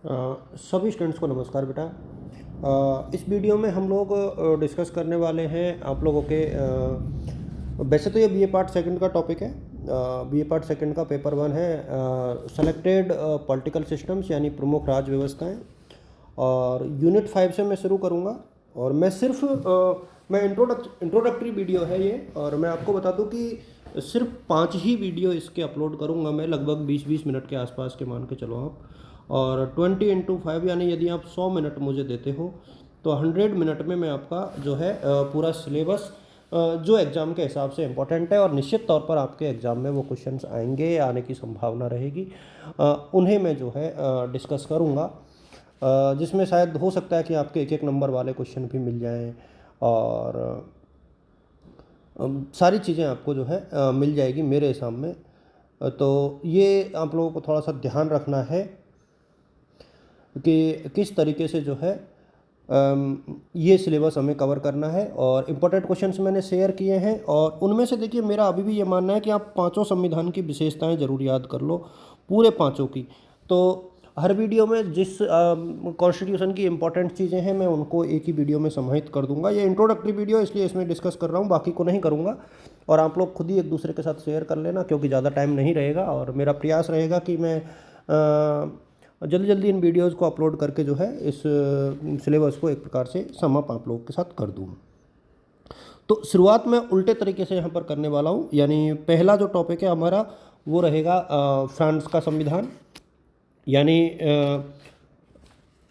सभी स्टूडेंट्स को नमस्कार बेटा। इस वीडियो में हम लोग डिस्कस करने वाले हैं आप लोगों के वैसे तो ये बीए पार्ट सेकंड का टॉपिक है। बीए पार्ट सेकंड का पेपर 1 है सेलेक्टेड पॉलिटिकल सिस्टम्स यानी प्रमुख राज्य व्यवस्थाएं, और यूनिट 5 से मैं शुरू करूंगा। और मैं सिर्फ मैं इंट्रोडक्टरी वीडियो है ये, और मैं आपको बता दूं कि सिर्फ 5 ही वीडियो इसके अपलोड करूंगा मैं, लगभग 20-20 मिनट के आसपास के मान के चलो आप। और 20x5 यानी यदि आप 100 मिनट मुझे देते हो तो 100 मिनट में मैं आपका जो है पूरा सिलेबस जो एग्ज़ाम के हिसाब से इम्पोर्टेंट है और निश्चित तौर पर आपके एग्ज़ाम में वो क्वेश्चंस आएंगे, आने की संभावना रहेगी, उन्हें मैं जो है डिस्कस करूँगा, जिसमें शायद हो सकता है कि आपके एक नंबर वाले क्वेश्चन भी मिल जाएं, और सारी चीज़ें आपको जो है मिल जाएगी मेरे हिसाब में। तो ये आप लोगों को थोड़ा सा ध्यान रखना है कि किस तरीके से जो है ये सिलेबस हमें कवर करना है। और इम्पोर्टेंट क्वेश्चंस मैंने शेयर किए हैं, और उनमें से देखिए मेरा अभी भी ये मानना है कि आप 5 संविधान की विशेषताएं ज़रूर याद कर लो, पूरे 5 की। तो हर वीडियो में जिस कॉन्स्टिट्यूशन की इंपॉर्टेंट चीज़ें हैं मैं उनको एक ही वीडियो में समाहित कर दूंगा। ये इंट्रोडक्टरी वीडियो इसलिए इसमें डिस्कस कर रहा हूँ, बाकी को नहीं करूँगा। और आप लोग खुद ही एक दूसरे के साथ शेयर कर लेना, क्योंकि ज़्यादा टाइम नहीं रहेगा, और मेरा प्रयास रहेगा कि मैं जल्दी जल्दी इन वीडियोस को अपलोड करके जो है इस सिलेबस को एक प्रकार से सम अप आप लोगों के साथ कर दूँ। तो शुरुआत मैं उल्टे तरीके से यहाँ पर करने वाला हूँ, यानी पहला जो टॉपिक है हमारा वो रहेगा फ्रांस का संविधान, यानी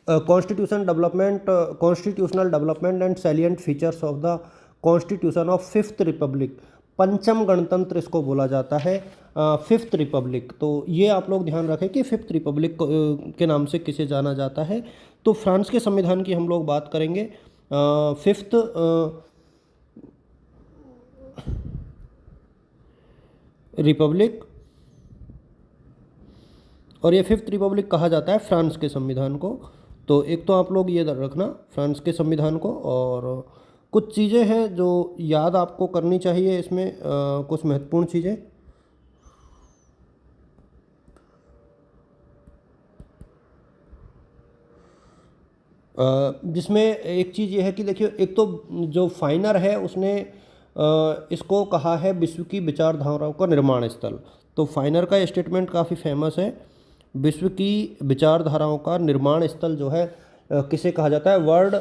constitutional development and salient features of the constitution of 5th Republic. पंचम गणतंत्र इसको बोला जाता है, 5th रिपब्लिक। तो ये आप लोग ध्यान रखें कि 5th रिपब्लिक के नाम से किसे जाना जाता है। तो फ्रांस के संविधान की हम लोग बात करेंगे, 5th रिपब्लिक, और ये 5th रिपब्लिक कहा जाता है फ्रांस के संविधान को। तो एक तो आप लोग ये रखना फ्रांस के संविधान को, और कुछ चीज़ें हैं जो याद आपको करनी चाहिए इसमें, कुछ महत्वपूर्ण चीज़ें। जिसमें एक चीज़ ये है कि देखिए, एक तो जो फाइनर है उसने इसको कहा है विश्व की विचारधाराओं का निर्माण स्थल। तो फाइनर का स्टेटमेंट काफ़ी फेमस है, विश्व की विचारधाराओं का निर्माण स्थल जो है किसे कहा जाता है, वर्ल्ड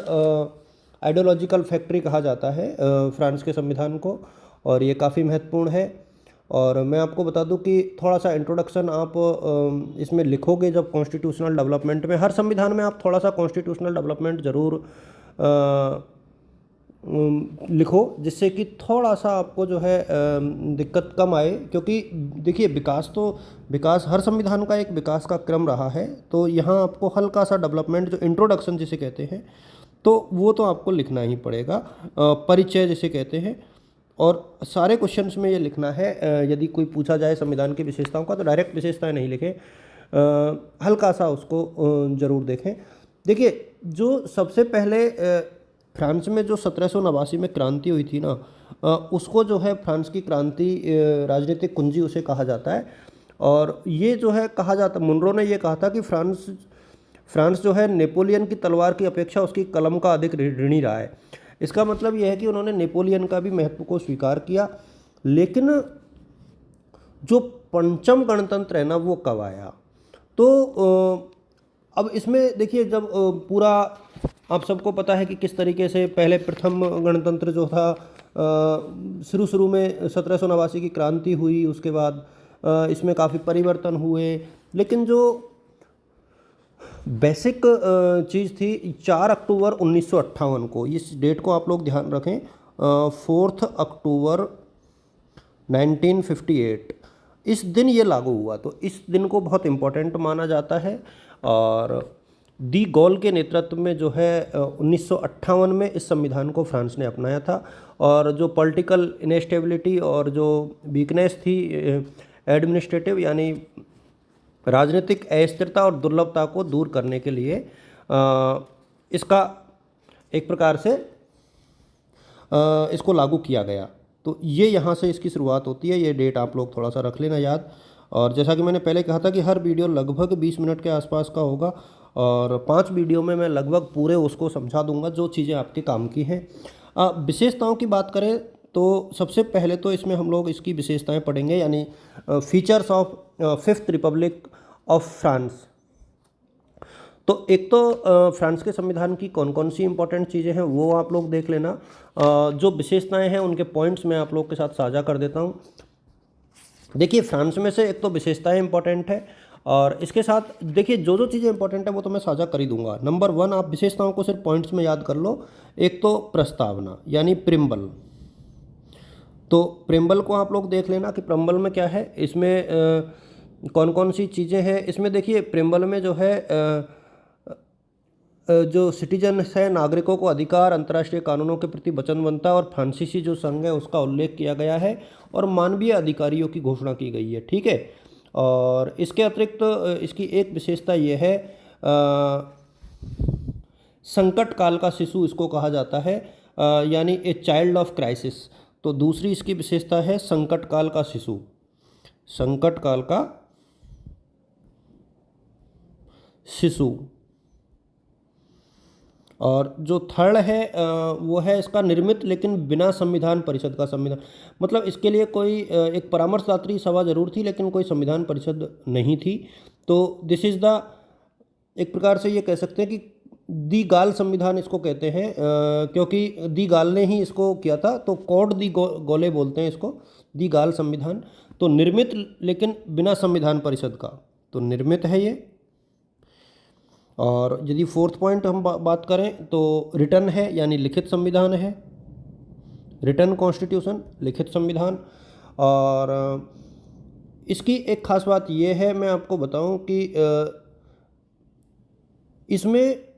आइडियोलॉजिकल फैक्ट्री कहा जाता है फ्रांस के संविधान को, और ये काफ़ी महत्वपूर्ण है। और मैं आपको बता दूं कि थोड़ा सा इंट्रोडक्शन आप इसमें लिखोगे जब कॉन्स्टिट्यूशनल डेवलपमेंट में, हर संविधान में आप थोड़ा सा कॉन्स्टिट्यूशनल डेवलपमेंट ज़रूर लिखो, जिससे कि थोड़ा सा आपको जो है दिक्कत कम आए। क्योंकि देखिए, विकास हर संविधान का एक विकास का क्रम रहा है, तो यहाँ आपको हल्का सा डेवलपमेंट, जो इंट्रोडक्शन जिसे कहते हैं, तो वो तो आपको लिखना ही पड़ेगा, परिचय जिसे कहते हैं। और सारे क्वेश्चंस में ये लिखना है, यदि कोई पूछा जाए संविधान की विशेषताओं का तो डायरेक्ट विशेषताएं नहीं लिखें, हल्का सा उसको ज़रूर देखें। देखिए, जो सबसे पहले फ्रांस में जो 1789 में क्रांति हुई थी ना, उसको जो है फ्रांस की क्रांति, राजनीतिक कुंजी उसे कहा जाता है। और ये जो है कहा जाता, मुनरो ने ये कहा था कि फ्रांस जो है नेपोलियन की तलवार की अपेक्षा उसकी कलम का अधिक ऋणी रहा है। इसका मतलब यह है कि उन्होंने नेपोलियन का भी महत्व को स्वीकार किया। लेकिन जो पंचम गणतंत्र है ना, वो कब आया? तो अब इसमें देखिए, जब पूरा आप सबको पता है कि किस तरीके से पहले प्रथम गणतंत्र जो था, शुरू में 1789 की क्रांति हुई, उसके बाद इसमें काफ़ी परिवर्तन हुए। लेकिन जो बेसिक चीज़ थी, 4 अक्टूबर 1958 को, इस डेट को आप लोग ध्यान रखें, 4 अक्टूबर 1958 इस दिन ये लागू हुआ। तो इस दिन को बहुत इम्पोर्टेंट माना जाता है। और डी गॉल के नेतृत्व में जो है 1958 में इस संविधान को फ्रांस ने अपनाया था। और जो पॉलिटिकल इनस्टेबिलिटी और जो वीकनेस थी एडमिनिस्ट्रेटिव, यानी राजनीतिक अस्थिरता और दुर्लभता को दूर करने के लिए इसका एक प्रकार से इसको लागू किया गया। तो ये यहाँ से इसकी शुरुआत होती है। ये डेट आप लोग थोड़ा सा रख लेना याद। और जैसा कि मैंने पहले कहा था कि हर वीडियो लगभग 20 मिनट के आसपास का होगा, और 5 वीडियो में मैं लगभग पूरे उसको समझा दूंगा जो चीज़ें आपके काम की हैं। विशेषताओं की बात करें तो सबसे पहले तो इसमें हम लोग इसकी विशेषताएं पढ़ेंगे, यानी features of fifth Republic of France. तो एक तो फ्रांस के संविधान की कौन कौन सी इंपॉर्टेंट चीज़ें हैं वो आप लोग देख लेना। जो विशेषताएं हैं उनके पॉइंट्स मैं आप लोग के साथ साझा कर देता हूँ। देखिए, फ्रांस में से एक तो विशेषताएं इंपॉर्टेंट है, और इसके साथ देखिए जो जो चीज़ें इंपॉर्टेंट है वो तो मैं साझा कर ही दूंगा। नंबर 1, आप विशेषताओं को सिर्फ पॉइंट्स में याद कर लो। एक तो प्रस्तावना यानी प्रिम्बल। तो प्रिम्बल को आप लोग देख लेना कि प्रिम्बल में क्या है, इसमें कौन कौन सी चीज़ें हैं। इसमें देखिए प्रिम्बल में जो है जो सिटीजन्स है, नागरिकों को अधिकार, अंतर्राष्ट्रीय कानूनों के प्रति वचनबद्धता और फ्रांसीसी जो संघ है उसका उल्लेख किया गया है, और मानवीय अधिकारियों की घोषणा की गई है। ठीक है। और इसके अतिरिक्त इसकी एक विशेषता ये है, संकट काल का शिशु इसको कहा जाता है, यानी ए चाइल्ड ऑफ क्राइसिस। तो दूसरी इसकी विशेषता है संकट काल का शिशु, संकट काल का शिशु। और जो थर्ड है वो है इसका निर्मित लेकिन बिना संविधान परिषद का संविधान, मतलब इसके लिए कोई एक परामर्शदात्री सभा जरूर थी लेकिन कोई संविधान परिषद नहीं थी। तो दिस इज़ द, एक प्रकार से ये कह सकते हैं कि दी गाल संविधान इसको कहते हैं, क्योंकि दी गाल ने ही इसको किया था, तो कोड दी गोले बोलते हैं इसको, दी गाल संविधान। तो निर्मित लेकिन बिना संविधान परिषद का, तो निर्मित है ये। और यदि फोर्थ पॉइंट हम बात करें तो रिटर्न है, यानी लिखित संविधान है, रिटर्न कॉन्स्टिट्यूशन, लिखित संविधान। और इसकी एक खास बात यह है, मैं आपको बताऊं कि इसमें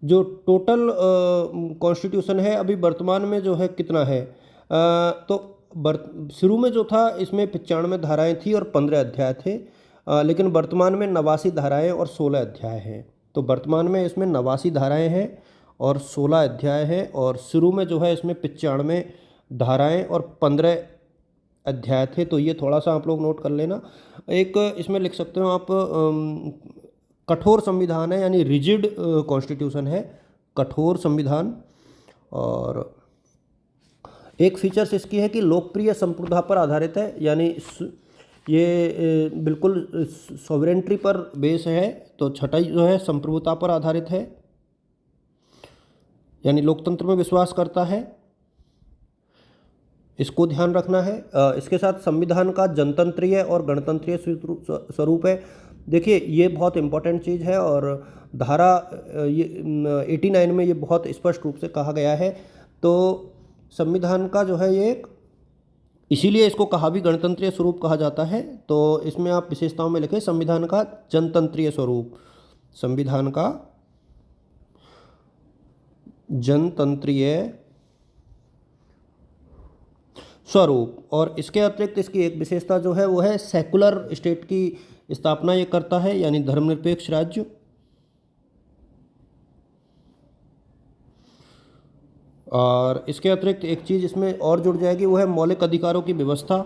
जो टोटल कॉन्स्टिट्यूशन है अभी वर्तमान में जो है कितना है, तो शुरू में जो था इसमें 95 धाराएं थी और 15 अध्याय थे, लेकिन वर्तमान में 89 धाराएं और 16 अध्याय हैं। तो वर्तमान में इसमें 89 धाराएं हैं और 16 अध्याय हैं, और शुरू में जो है इसमें 95 धाराएं और 15 अध्याय थे। तो ये थोड़ा सा आप लोग नोट कर लेना। एक इसमें लिख सकते हो आप, कठोर संविधान है, यानी रिजिड कॉन्स्टिट्यूशन है, कठोर संविधान। और एक फीचर्स इसकी है कि लोकप्रिय संप्रभुता पर आधारित है, यानी ये बिल्कुल सॉवरेंट्री पर बेस है। तो छठाई जो है संप्रभुता पर आधारित है, यानी लोकतंत्र में विश्वास करता है, इसको ध्यान रखना है। इसके साथ संविधान का जनतंत्रीय और गणतंत्रीय स्वरूप है। देखिए ये बहुत इंपॉर्टेंट चीज़ है, और धारा ये 89 में ये बहुत स्पष्ट रूप से कहा गया है। तो संविधान का जो है ये, इसीलिए इसको कहा भी गणतंत्रीय स्वरूप कहा जाता है। तो इसमें आप विशेषताओं में लिखें संविधान का जनतंत्रीय स्वरूप, संविधान का जनतंत्रीय स्वरूप। और इसके अतिरिक्त इसकी एक विशेषता जो है वो है सेकुलर स्टेट की स्थापना ये करता है, यानी धर्मनिरपेक्ष राज्य। और इसके अतिरिक्त एक चीज़ इसमें और जुड़ जाएगी, वो है मौलिक अधिकारों की व्यवस्था।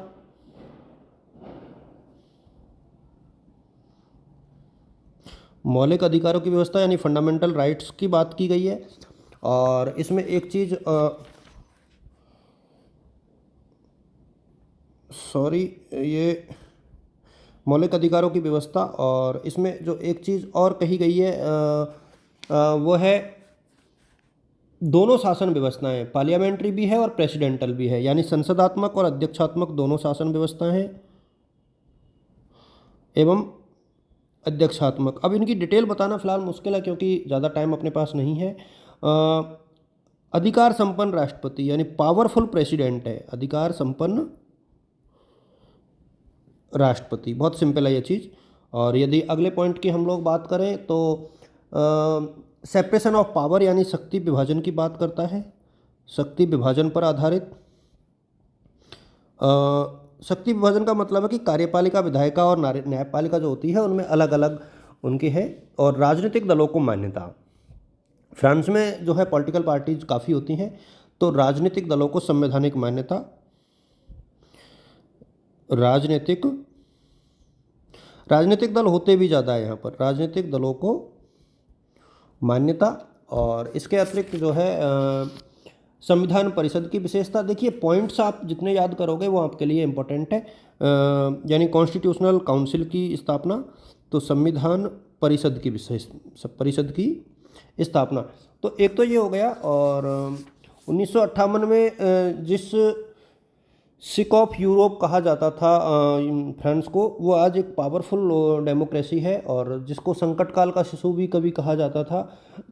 मौलिक अधिकारों की व्यवस्था यानी फंडामेंटल राइट्स की बात की गई है। और इसमें एक चीज़ ये मौलिक अधिकारों की व्यवस्था, और इसमें जो एक चीज़ और कही गई है वो है दोनों शासन व्यवस्थाएं, पार्लियामेंट्री भी है और प्रेसिडेंटल भी है, यानी संसदात्मक और अध्यक्षात्मक दोनों शासन व्यवस्थाएं हैं, एवं अध्यक्षात्मक। अब इनकी डिटेल बताना फिलहाल मुश्किल है क्योंकि ज़्यादा टाइम अपने पास नहीं है। अधिकार संपन्न राष्ट्रपति यानी पावरफुल प्रेसिडेंट है, अधिकार संपन्न राष्ट्रपति। बहुत सिंपल है ये चीज़। और यदि अगले पॉइंट की हम लोग बात करें तो सेपरेशन ऑफ पावर यानी शक्ति विभाजन की बात करता है, शक्ति विभाजन पर आधारित। शक्ति विभाजन का मतलब है कि कार्यपालिका, विधायिका और न्यायपालिका जो होती है उनमें अलग अलग उनकी है। और राजनीतिक दलों को मान्यता, फ्रांस में जो है पॉलिटिकल पार्टीज काफ़ी होती हैं, तो राजनीतिक दलों को संवैधानिक मान्यता। राजनीतिक दल होते भी ज़्यादा है यहाँ पर, राजनीतिक दलों को मान्यता। और इसके अतिरिक्त जो है संविधान परिषद की विशेषता। देखिए पॉइंट्स आप जितने याद करोगे वो आपके लिए इम्पोर्टेंट है। यानी कॉन्स्टिट्यूशनल काउंसिल की स्थापना, तो संविधान परिषद की विशेष परिषद की स्थापना। तो एक तो ये हो गया। और 1958 में जिस सिक ऑफ यूरोप कहा जाता था फ्रांस को, वो आज एक पावरफुल डेमोक्रेसी है, और जिसको संकट काल का शिशु भी कभी कहा जाता था।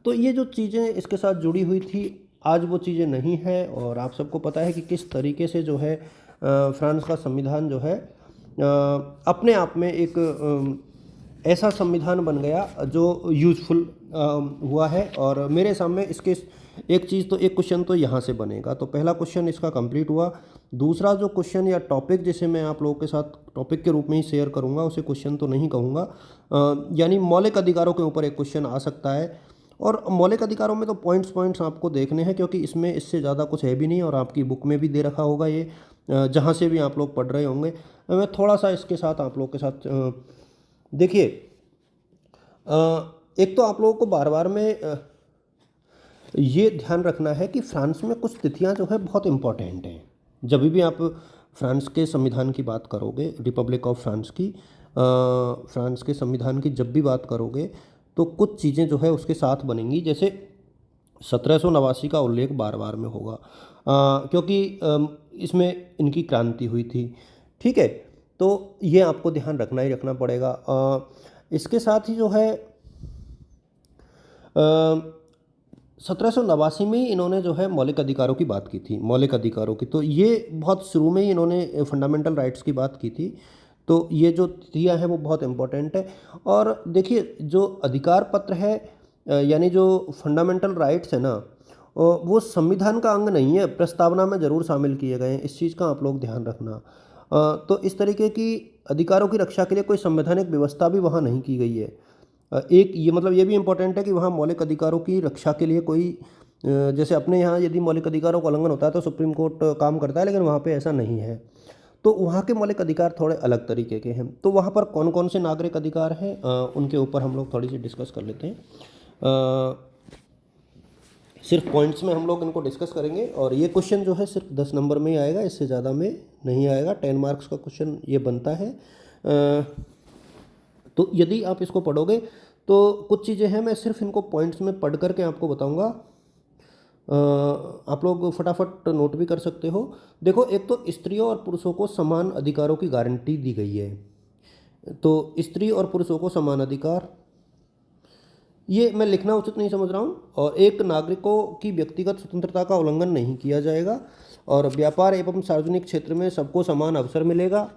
तो ये जो चीज़ें इसके साथ जुड़ी हुई थी, आज वो चीज़ें नहीं है। और आप सबको पता है कि किस तरीके से जो है फ्रांस का संविधान जो है अपने आप में एक ऐसा संविधान बन गया जो यूजफुल हुआ है। और मेरे सामने इसके एक चीज़ तो एक क्वेश्चन तो यहाँ से बनेगा। तो पहला क्वेश्चन इसका कंप्लीट हुआ। दूसरा जो क्वेश्चन या टॉपिक जिसे मैं आप लोगों के साथ टॉपिक के रूप में ही शेयर करूँगा, उसे क्वेश्चन तो नहीं कहूँगा, यानी मौलिक अधिकारों के ऊपर एक क्वेश्चन आ सकता है। और मौलिक अधिकारों में तो पॉइंट्स आपको देखने हैं, क्योंकि इसमें इससे ज़्यादा कुछ है भी नहीं, और आपकी बुक में भी दे रखा होगा ये, जहाँ से भी आप लोग पढ़ रहे होंगे। मैं थोड़ा सा इसके साथ आप लोग के साथ देखिए, एक तो आप लोगों को बार बार में ये ध्यान रखना है कि फ्रांस में कुछ तिथियां जो है बहुत इम्पॉर्टेंट हैं। जब भी आप फ्रांस के संविधान की बात करोगे, रिपब्लिक ऑफ फ्रांस की, फ्रांस के संविधान की जब भी बात करोगे, तो कुछ चीज़ें जो है उसके साथ बनेंगी। जैसे 1789 का उल्लेख बार बार में होगा, क्योंकि इसमें इनकी क्रांति हुई थी। ठीक है, तो ये आपको ध्यान रखना ही रखना पड़ेगा। इसके साथ ही जो है 1789 में ही इन्होंने जो है मौलिक अधिकारों की बात की थी, मौलिक अधिकारों की। तो ये बहुत शुरू में ही इन्होंने फंडामेंटल राइट्स की बात की थी। तो ये जो तिथियां हैं वो बहुत इम्पोर्टेंट है। और देखिए जो अधिकार पत्र है, यानी जो फंडामेंटल राइट्स है ना, वो संविधान का अंग नहीं है, प्रस्तावना में ज़रूर शामिल किए गए हैं। इस चीज़ का आप लोग ध्यान रखना। तो इस तरीके की अधिकारों की रक्षा के लिए कोई संवैधानिक व्यवस्था भी वहाँ नहीं की गई है। एक ये मतलब ये भी इम्पोर्टेंट है कि वहाँ मौलिक अधिकारों की रक्षा के लिए कोई जैसे अपने यहाँ यदि मौलिक अधिकारों का उल्लंघन होता है तो सुप्रीम कोर्ट काम करता है, लेकिन वहाँ पे ऐसा नहीं है। तो वहाँ के मौलिक अधिकार थोड़े अलग तरीके के हैं। तो वहाँ पर कौन कौन से नागरिक अधिकार हैं, उनके ऊपर हम लोग थोड़ी सी डिस्कस कर लेते हैं। सिर्फ पॉइंट्स में हम लोग इनको डिस्कस करेंगे, और ये क्वेश्चन जो है सिर्फ 10 नंबर में ही आएगा, इससे ज़्यादा में नहीं आएगा। 10 मार्क्स का क्वेश्चन ये बनता है। तो यदि आप इसको पढ़ोगे तो कुछ चीज़ें हैं, मैं सिर्फ इनको पॉइंट्स में पढ़ करके आपको बताऊंगा। आप लोग फटाफट नोट भी कर सकते हो। देखो, एक तो स्त्रियों और पुरुषों को समान अधिकारों की गारंटी दी गई है। तो स्त्री और पुरुषों को समान अधिकार, ये मैं लिखना उचित नहीं समझ रहा हूँ। और एक, नागरिकों की व्यक्तिगत स्वतंत्रता का उल्लंघन नहीं किया जाएगा, और व्यापार एवं सार्वजनिक क्षेत्र में सबको समान अवसर मिलेगा।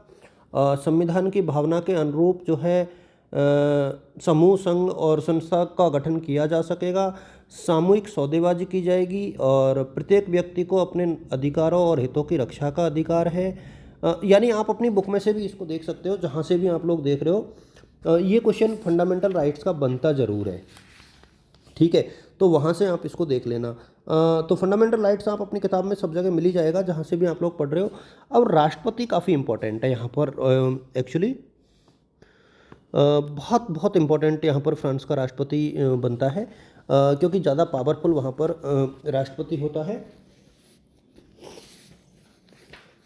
संविधान की भावना के अनुरूप जो है समूह, संघ और संस्था का गठन किया जा सकेगा। सामूहिक सौदेबाजी की जाएगी, और प्रत्येक व्यक्ति को अपने अधिकारों और हितों की रक्षा का अधिकार है। यानी आप अपनी बुक में से भी इसको देख सकते हो, जहाँ से भी आप लोग देख रहे हो। ये क्वेश्चन फंडामेंटल राइट्स का बनता ज़रूर है, ठीक है, तो वहाँ से आप इसको देख लेना। तो फंडामेंटल राइट्स आप अपनी किताब में सब जगह मिल ही जाएगा, जहाँ से भी आप लोग पढ़ रहे हो। अब राष्ट्रपति काफ़ी इंपॉर्टेंट है यहाँ पर, एक्चुअली बहुत बहुत इम्पोर्टेंट यहाँ पर फ्रांस का राष्ट्रपति बनता है, क्योंकि ज़्यादा पावरफुल वहाँ पर राष्ट्रपति होता है।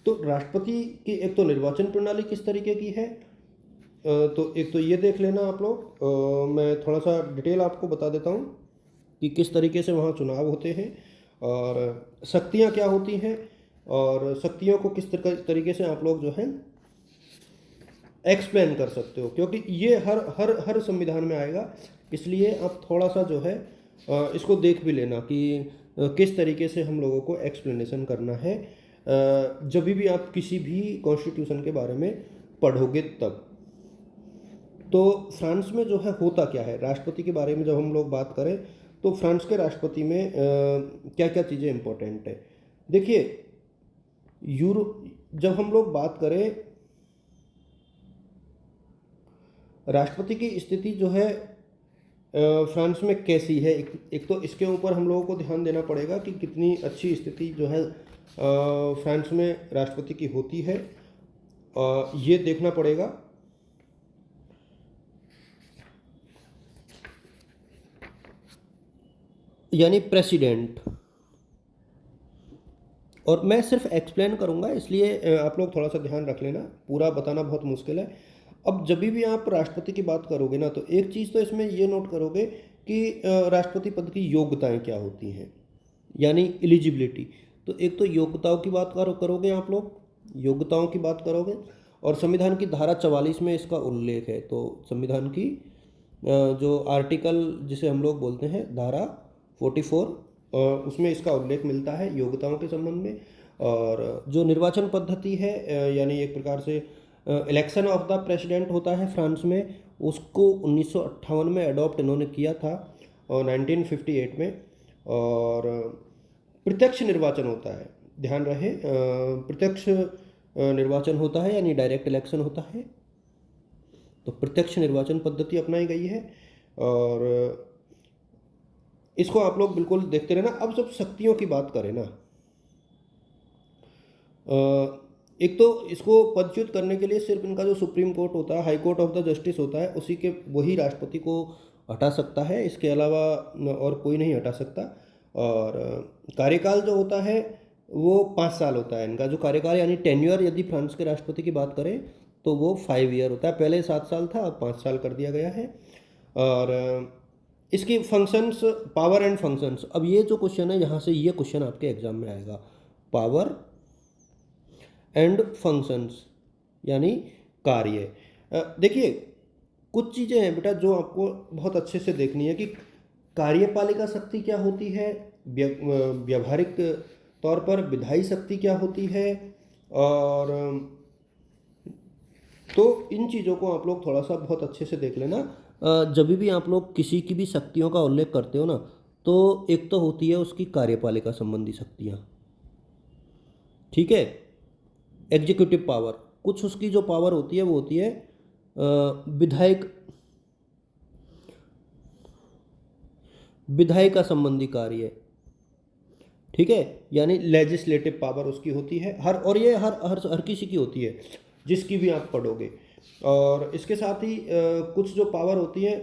तो राष्ट्रपति की एक तो निर्वाचन प्रणाली किस तरीके की है, तो एक तो ये देख लेना आप लोग। मैं थोड़ा सा डिटेल आपको बता देता हूँ कि किस तरीके से वहाँ चुनाव होते हैं, और शक्तियाँ क्या होती हैं, और शक्तियों को किस तरीके से आप लोग जो है एक्सप्लेन कर सकते हो, क्योंकि ये हर हर हर संविधान में आएगा। इसलिए आप थोड़ा सा जो है इसको देख भी लेना कि किस तरीके से हम लोगों को एक्सप्लेनेशन करना है, जब भी आप किसी भी कॉन्स्टिट्यूशन के बारे में पढ़ोगे तब। तो फ्रांस में जो है होता क्या है, राष्ट्रपति के बारे में जब हम लोग बात करें तो फ्रांस के राष्ट्रपति में क्या क्या चीज़ें इंपॉर्टेंट है। देखिए, जब हम लोग बात करें राष्ट्रपति की स्थिति जो है फ्रांस में कैसी है, एक तो इसके ऊपर हम लोगों को ध्यान देना पड़ेगा कि कितनी अच्छी स्थिति जो है फ्रांस में राष्ट्रपति की होती है, ये देखना पड़ेगा। यानी प्रेसिडेंट। और मैं सिर्फ एक्सप्लेन करूंगा, इसलिए आप लोग थोड़ा सा ध्यान रख लेना, पूरा बताना बहुत मुश्किल है। अब जब भी आप राष्ट्रपति की बात करोगे ना, तो एक चीज़ तो इसमें ये नोट करोगे कि राष्ट्रपति पद की योग्यताएं क्या होती हैं, यानी एलिजिबिलिटी। तो एक तो योग्यताओं की बात करोगे आप लोग, योग्यताओं की बात करोगे, और संविधान की धारा 44 में इसका उल्लेख है। तो संविधान की जो आर्टिकल जिसे हम लोग बोलते हैं धारा 44, उसमें इसका उल्लेख मिलता है योग्यताओं के संबंध में। और जो निर्वाचन पद्धति है, यानी एक प्रकार से इलेक्शन ऑफ द प्रेसिडेंट होता है फ्रांस में, उसको 1958 में अडॉप्ट इन्होंने किया था और 1958 में। और प्रत्यक्ष निर्वाचन होता है, ध्यान रहे, प्रत्यक्ष निर्वाचन होता है, यानी डायरेक्ट इलेक्शन होता है। तो प्रत्यक्ष निर्वाचन पद्धति अपनाई गई है, और इसको आप लोग बिल्कुल देखते रहना। अब जब शक्तियों की बात करें ना, एक तो इसको पदच्युत करने के लिए सिर्फ इनका जो सुप्रीम कोर्ट होता है, high court of the justice होता है, उसी के वही राष्ट्रपति को हटा सकता है, इसके अलावा और कोई नहीं हटा सकता। और कार्यकाल जो होता है वो 5 साल होता है इनका जो कार्यकाल, यानी टेन्योर यदि फ्रांस के राष्ट्रपति की बात करें तो वो 5 ईयर होता है। पहले 7 साल था, अब 5 साल कर दिया गया है। और इसकी फंक्शंस, पावर एंड फंक्शंस, अब ये जो क्वेश्चन है यहाँ से ये क्वेश्चन आपके एग्जाम में आएगा, पावर एंड फंक्शंस यानी कार्य। देखिए कुछ चीज़ें हैं बेटा जो आपको बहुत अच्छे से देखनी है कि कार्यपालिका शक्ति क्या होती है, व्यावहारिक तौर पर विधायी शक्ति क्या होती है, और तो इन चीज़ों को आप लोग थोड़ा सा बहुत अच्छे से देख लेना। जब भी आप लोग किसी की भी शक्तियों का उल्लेख करते हो ना, तो एक तो होती है उसकी कार्यपालिका संबंधी शक्तियाँ, ठीक है, एग्जीक्यूटिव पावर। कुछ उसकी जो पावर होती है वो होती है विधायिका संबंधी कार्य, ठीक है, यानी लेजिस्लेटिव पावर उसकी होती है। और ये हर किसी की होती है, जिसकी भी आप पढ़ोगे। और इसके साथ ही कुछ जो पावर होती है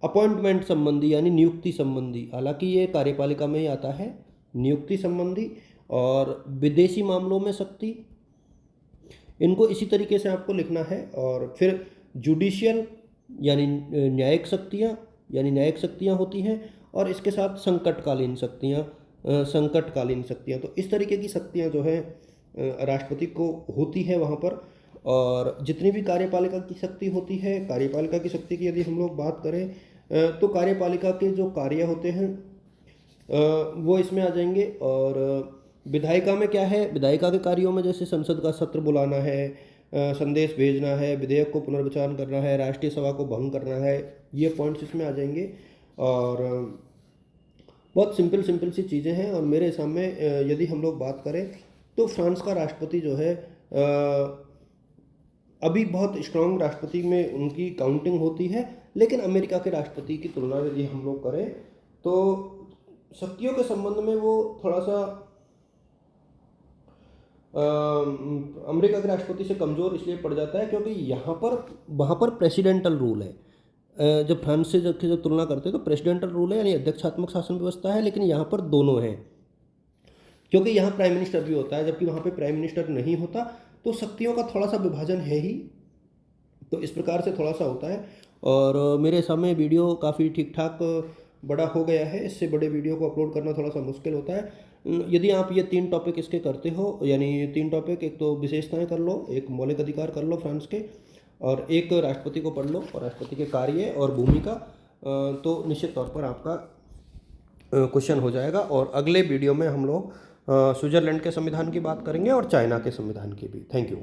अपॉइंटमेंट संबंधी, यानी नियुक्ति संबंधी, हालांकि ये कार्यपालिका में ही आता है, नियुक्ति संबंधी। और विदेशी मामलों में शक्ति, इनको इसी तरीके से आपको लिखना है। और फिर जुडिशियल यानी न्यायिक शक्तियाँ, यानी न्यायिक शक्तियाँ होती हैं। और इसके साथ संकटकालीन शक्तियाँ, तो इस तरीके की शक्तियाँ जो है राष्ट्रपति को होती है वहाँ पर। और जितनी भी कार्यपालिका की शक्ति होती है, कार्यपालिका की शक्ति की यदि हम लोग बात करें तो कार्यपालिका के जो कार्य होते हैं वो इसमें आ जाएंगे। और विधायिका में क्या है, विधायिका के कार्यों में जैसे संसद का सत्र बुलाना है, संदेश भेजना है, विधेयक को पुनर्विचार करना है, राष्ट्रीय सभा को भंग करना है, ये पॉइंट्स इसमें आ जाएंगे। और बहुत सिंपल सी चीज़ें हैं। और मेरे सामने यदि हम लोग बात करें तो फ्रांस का राष्ट्रपति जो है अभी बहुत स्ट्रांग राष्ट्रपति में उनकी काउंटिंग होती है, लेकिन अमेरिका के राष्ट्रपति की तुलना यदि हम लोग करें तो शक्तियों के संबंध में वो थोड़ा सा अमेरिका के राष्ट्रपति से कमज़ोर इसलिए पड़ जाता है क्योंकि वहाँ पर प्रेसिडेंटल रूल है। जब फ्रांस से जब तुलना करते हैं तो प्रेसिडेंटल रूल है, यानी अध्यक्षात्मक शासन व्यवस्था है, लेकिन यहाँ पर दोनों हैं, क्योंकि यहाँ प्राइम मिनिस्टर भी होता है, जबकि वहाँ पे प्राइम मिनिस्टर नहीं होता। तो शक्तियों का थोड़ा सा विभाजन है ही, तो इस प्रकार से थोड़ा सा होता है। और मेरे सामने वीडियो काफ़ी ठीक ठाक बड़ा हो गया है, इससे बड़े वीडियो को अपलोड करना थोड़ा सा मुश्किल होता है। यदि आप ये 3 टॉपिक इसके करते हो, यानी 3 टॉपिक, एक तो विशेषताएं कर लो, एक मौलिक अधिकार कर लो फ्रांस के, और एक राष्ट्रपति को पढ़ लो और राष्ट्रपति के कार्य और भूमिका, तो निश्चित तौर पर आपका क्वेश्चन हो जाएगा। और अगले वीडियो में हम लोग स्विट्ज़रलैंड के संविधान की बात करेंगे और चाइना के संविधान की भी। Thank you.